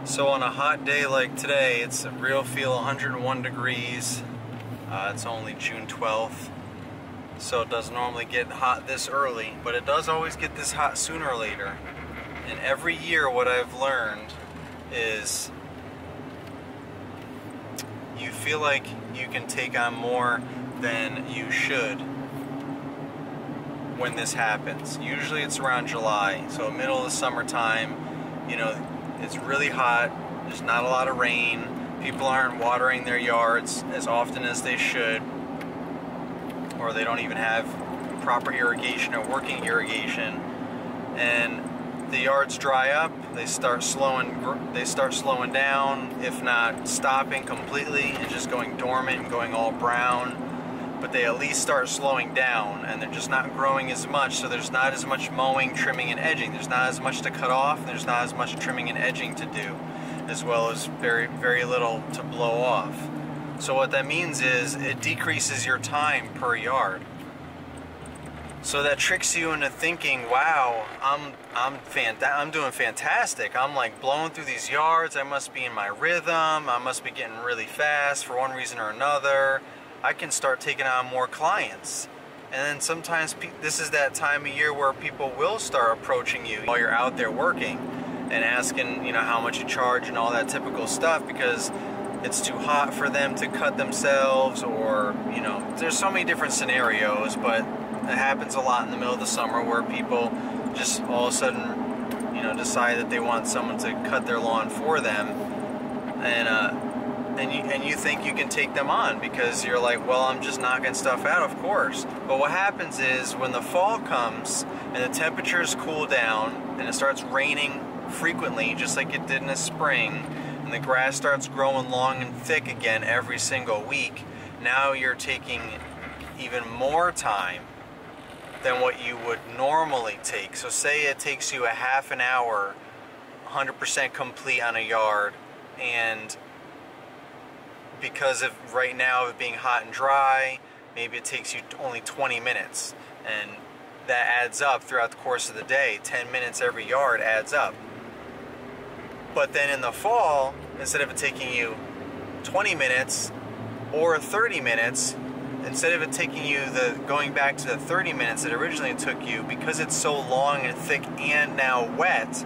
So on a hot day like today, it's a real feel 101 degrees. It's only June 12th, so it doesn't normally get hot this early, but it does always get this hot sooner or later. And every year what I've learned is you feel like you can take on more than you should when this happens. Usually it's around July, so middle of the summertime, you know, it's really hot, there's not a lot of rain, people aren't watering their yards as often as they should, or they don't even have proper irrigation or working irrigation, and the yards dry up, they start slowing down, if not stopping completely and just going dormant and going all brown. But they at least start slowing down, and they're just not growing as much, so there's not as much mowing, trimming, and edging. There's not as much to cut off, and there's not as much trimming and edging to do, as well as very, very little to blow off. So what that means is it decreases your time per yard. So that tricks you into thinking, wow, I'm doing fantastic. I'm like blowing through these yards. I must be in my rhythm. I must be getting really fast for one reason or another. I can start taking on more clients. And then sometimes this is that time of year where people will start approaching you while you're out there working and asking, you know, how much you charge and all that typical stuff, because it's too hot for them to cut themselves, or, you know, there's so many different scenarios, but it happens a lot in the middle of the summer where people just all of a sudden, you know, decide that they want someone to cut their lawn for them, and you think you can take them on because you're like, well, I'm just knocking stuff out, of course. But what happens is when the fall comes and the temperatures cool down and it starts raining frequently, just like it did in the spring, and the grass starts growing long and thick again every single week, now you're taking even more time than what you would normally take. So say it takes you a half an hour, 100% complete on a yard, and because of right now of it being hot and dry, maybe it takes you only 20 minutes, and that adds up throughout the course of the day. 10 minutes every yard adds up. But then in the fall, instead of it taking you 20 minutes or 30 minutes, instead of it taking you going back to the 30 minutes that originally took you, because it's so long and thick and now wet,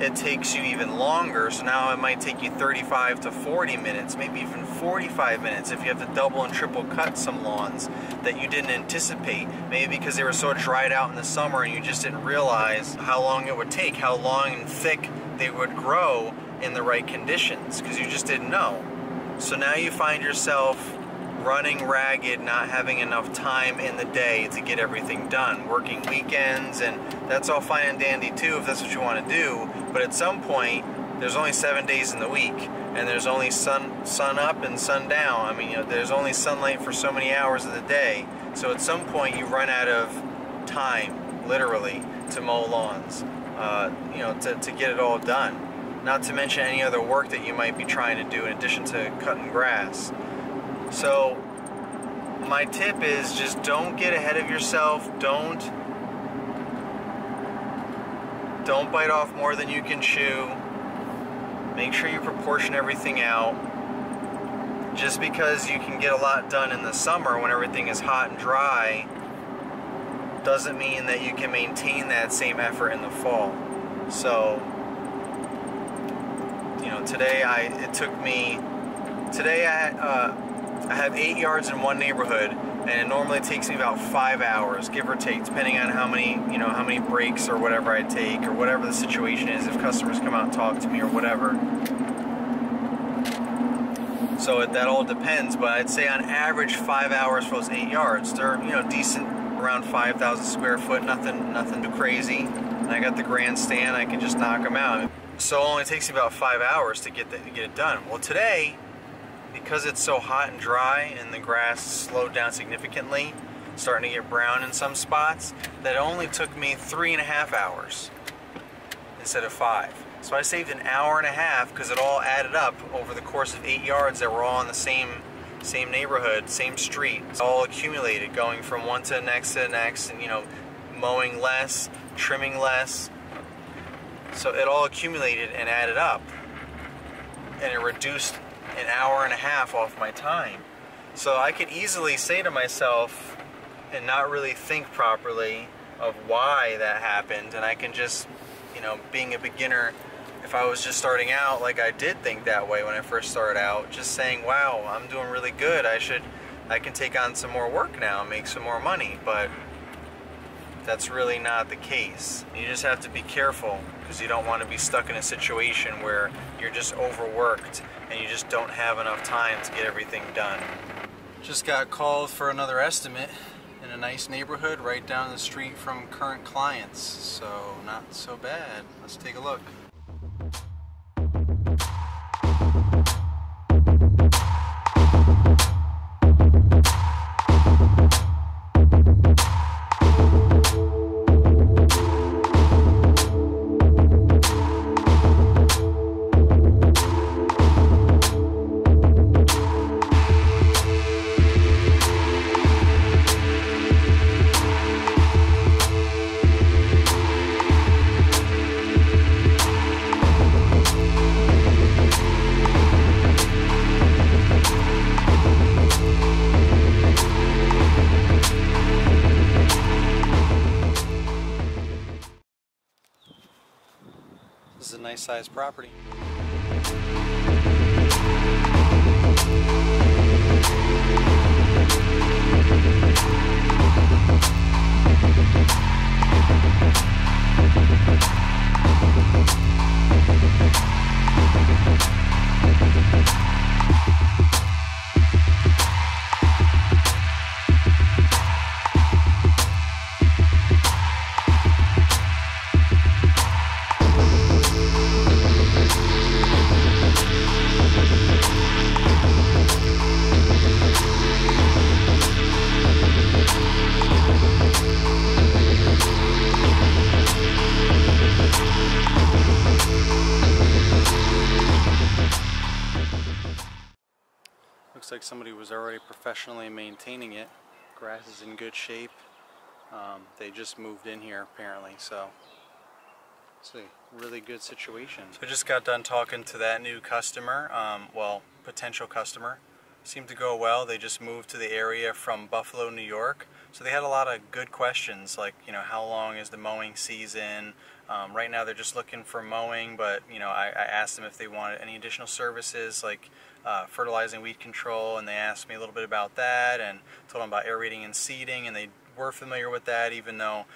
it takes you even longer. So now it might take you 35 to 40 minutes, maybe even 45 minutes if you have to double and triple cut some lawns that you didn't anticipate. Maybe because they were so dried out in the summer and you just didn't realize how long it would take, how long and thick they would grow in the right conditions, because you just didn't know. So now you find yourself running ragged, not having enough time in the day to get everything done, working weekends, and that's all fine and dandy too if that's what you want to do, but at some point there's only 7 days in the week, and there's only sun up and sun down. I mean, you know, there's only sunlight for so many hours of the day, so at some point you run out of time, literally, to mow lawns, you know, to get it all done, not to mention any other work that you might be trying to do in addition to cutting grass. So my tip is just don't get ahead of yourself. Don't bite off more than you can chew. Make sure you proportion everything out. Just because you can get a lot done in the summer when everything is hot and dry doesn't mean that you can maintain that same effort in the fall. So, you know, today I have 8 yards in one neighborhood, and it normally takes me about 5 hours, give or take, depending on how many breaks or whatever I take, or whatever the situation is, if customers come out and talk to me or whatever. So that all depends, but I'd say on average 5 hours for those 8 yards. They're, you know, decent, around 5,000 square foot, nothing too crazy. And I got the grandstand, I can just knock them out. So it only takes me about 5 hours to get it done. Well, today, because it's so hot and dry and the grass slowed down significantly, starting to get brown in some spots, that it only took me 3.5 hours instead of 5. So I saved an hour and a half because it all added up over the course of 8 yards that were all in the same neighborhood, same street. It's all accumulated, going from one to the next, and, you know, mowing less, trimming less. So it all accumulated and added up. and it reduced an hour and a half off my time. So I could easily say to myself and not really think properly of why that happened, and I can just, you know, being a beginner, if I was just starting out, like I did think that way when I first started out, just saying, wow, I'm doing really good, I can take on some more work now and make some more money. But that's really not the case. You just have to be careful, because you don't want to be stuck in a situation where you're just overworked and you just don't have enough time to get everything done. Just got called for another estimate in a nice neighborhood right down the street from current clients, so not so bad. Let's take a look. This is a nice sized property. Looks like somebody was already professionally maintaining it. Grass is in good shape. They just moved in here apparently, so it's a really good situation. So I just got done talking to that new customer, well, potential customer. Seemed to go well. They just moved to the area from Buffalo, New York. So they had a lot of good questions, like, you know, how long is the mowing season? Right now they're just looking for mowing, but, you know, I asked them if they wanted any additional services like fertilizing, weed control, and they asked me a little bit about that, and told them about aerating and seeding, and they were familiar with that, even though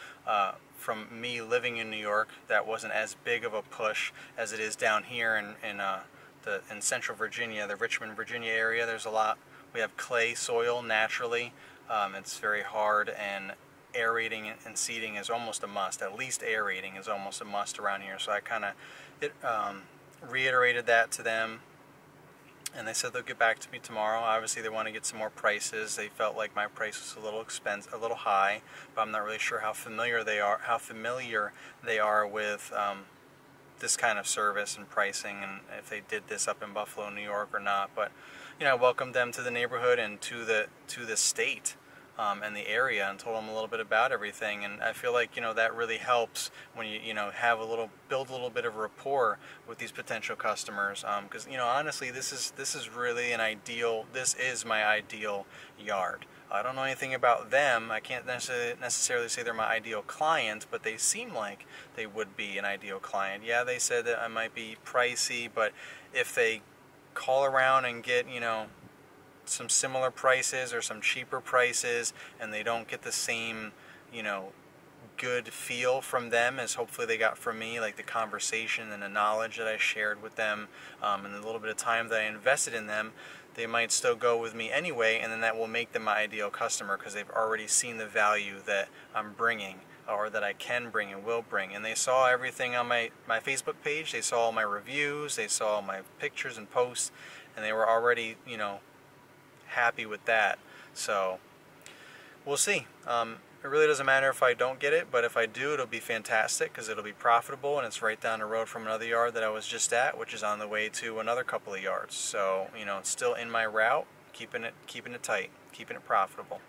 from me living in New York, that wasn't as big of a push as it is down here in Central Virginia, the Richmond, Virginia area. There's a lot. We have clay soil naturally. It's very hard, and aerating and seeding is almost a must. At least aerating is almost a must around here. So I kind of reiterated that to them, and they said they'll get back to me tomorrow. Obviously, they want to get some more prices. They felt like my price was a little expensive, a little high, but I'm not really sure how familiar they are with this kind of service and pricing, and if they did this up in Buffalo, New York, or not. But you know, I welcomed them to the neighborhood and to the state and the area, and told them a little bit about everything. And I feel like, you know, that really helps when you have build a little bit of rapport with these potential customers. Because you know, honestly, this is really this is my ideal yard. I don't know anything about them. I can't necessarily say they're my ideal client, but they seem like they would be an ideal client. Yeah, they said that I might be pricey, but if they call around and get, you know, some similar prices or some cheaper prices, and they don't get the same, you know, good feel from them as hopefully they got from me, like the conversation and the knowledge that I shared with them, and the little bit of time that I invested in them, they might still go with me anyway, and then that will make them my ideal customer, because they've already seen the value that I'm bringing, or that I can bring and will bring. And they saw everything on my Facebook page. They saw all my reviews, they saw all my pictures and posts, and they were already, you know, happy with that. So we'll see. It really doesn't matter if I don't get it, but if I do, it'll be fantastic, because it'll be profitable, and it's right down the road from another yard that I was just at, which is on the way to another couple of yards. So, you know, it's still in my route, keeping it tight, keeping it profitable.